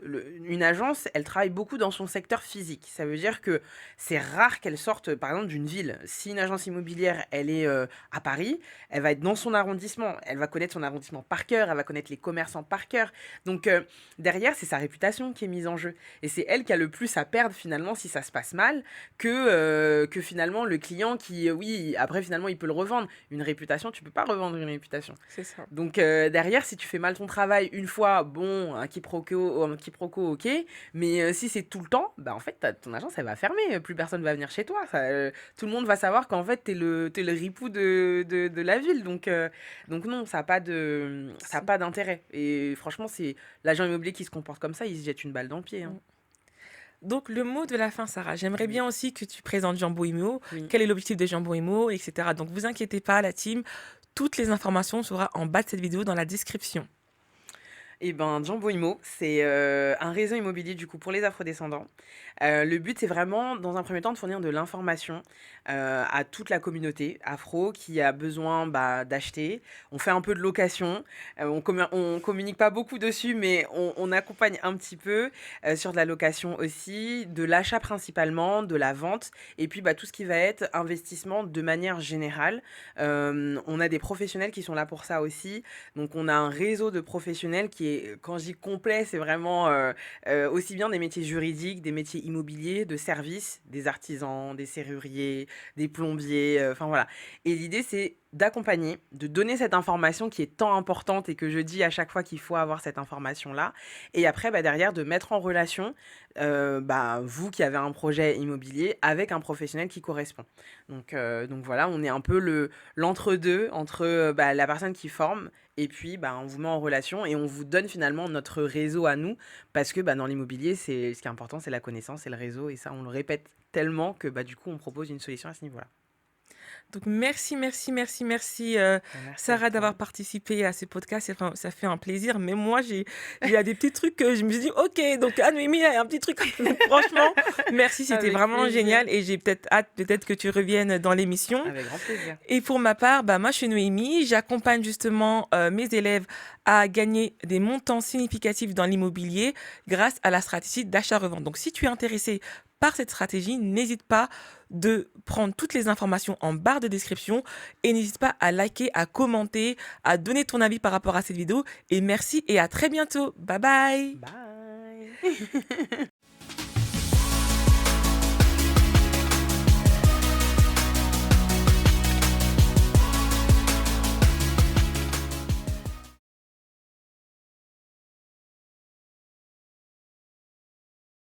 une agence, elle travaille beaucoup dans son secteur physique. Ça veut dire que c'est rare qu'elle sorte, par exemple, d'une ville. Si une agence immobilière, elle est à Paris, elle va être dans son arrondissement. Elle va connaître son arrondissement par cœur, elle va connaître les commerçants par cœur. Donc, derrière, c'est sa réputation qui est mise en jeu. Et c'est elle qui a le plus à perdre, finalement, si ça se passe mal, que finalement, le client qui, oui, après, finalement, il peut le revendre. Une réputation, tu peux pas revendre une réputation. C'est ça. Donc derrière, si tu fais mal ton travail une fois, bon, un quiproquo, ok. Mais si c'est tout le temps, bah en fait, ton agence, elle va fermer. Plus personne va venir chez toi. Tout le monde va savoir qu'en fait, t'es le ripou de la ville. Donc non, ça a C'est- pas d'intérêt. Et franchement, c'est l'agent immobilier qui se comporte comme ça, il se jette une balle dans le pied, hein. Mm. Donc, le mot de la fin, Sarah. J'aimerais Oui, bien aussi que tu présentes Jambo Imo. oui. Quel est l'objectif de Jambo Imo, etc. Donc, vous inquiétez pas, la team. Toutes les informations seront en bas de cette vidéo dans la description. Eh ben, Jambo Immo, c'est un réseau immobilier du coup pour les afrodescendants. Le but, c'est vraiment, dans un premier temps, de fournir de l'information à toute la communauté afro qui a besoin bah, d'acheter. On fait un peu de location. On communique pas beaucoup dessus, mais on accompagne un petit peu sur de la location aussi, de l'achat principalement, de la vente, et puis bah, tout ce qui va être investissement de manière générale. On a des professionnels qui sont là pour ça aussi. Donc on a un réseau de professionnels qui est, quand je dis complet, c'est vraiment aussi bien des métiers juridiques, des métiers immobiliers, de services, des artisans, des serruriers, des plombiers, enfin voilà. Et l'idée c'est d'accompagner, de donner cette information qui est tant importante et que je dis à chaque fois qu'il faut avoir cette information-là. Et après, bah, derrière, de mettre en relation bah, vous qui avez un projet immobilier avec un professionnel qui correspond. Donc voilà, on est un peu l'entre-deux entre bah, la personne qui forme et puis bah, on vous met en relation et on vous donne finalement notre réseau à nous parce que bah, dans l'immobilier, ce qui est important, c'est la connaissance et le réseau et ça, on le répète tellement que bah, du coup, on propose une solution à ce niveau-là. Donc merci, merci, merci, merci Bah, merci à Sarah toi. d'avoir participé à ce podcast. Ça fait un plaisir. Mais moi, il y a des petits trucs que je me suis dit, ok, donc Anne-Mimi, il y a un petit truc. Donc, franchement, merci, c'était Avec vraiment plaisir. génial. Et j'ai peut-être hâte peut-être que tu reviennes dans l'émission. Avec grand plaisir. Et pour ma part, bah, moi, je suis Noémie. J'accompagne justement mes élèves à gagner des montants significatifs dans l'immobilier grâce à la stratégie d'achat-revente. Donc, si tu es intéressé par cette stratégie, n'hésite pas de prendre toutes les informations en barre de description et n'hésite pas à liker, à commenter, à donner ton avis par rapport à cette vidéo. Et merci et à très bientôt. Bye bye. Bye.